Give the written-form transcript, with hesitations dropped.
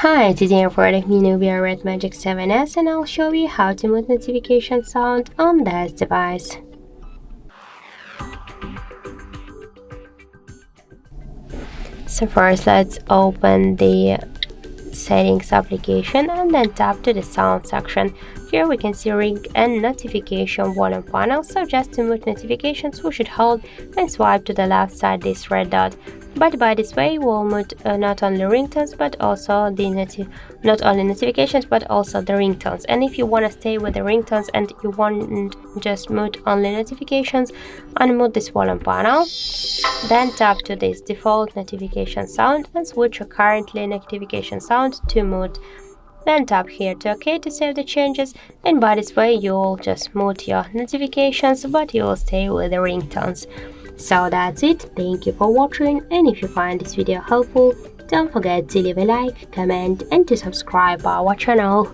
Hi, today I'm producing Nubia Red Magic 7S and I'll show you how to mute notification sound on this device. So first let's open the settings application and then tap to the sound section. Here we can see ring and notification volume panel, so just to mute notifications we should hold and swipe to the left side this red dot. But by this way we'll mute not only ringtones but also not only notifications but also the ringtones. And if you want to stay with the ringtones and you want just mute only notifications, unmute this volume panel, then tap to this default notification sound and switch your currently notification sound to mute. Then tap here to OK to save the changes, and by this way you'll just mute your notifications but you will stay with the ringtones. So that's it, thank you for watching, and if you find this video helpful, don't forget to leave a like, comment and to subscribe our channel.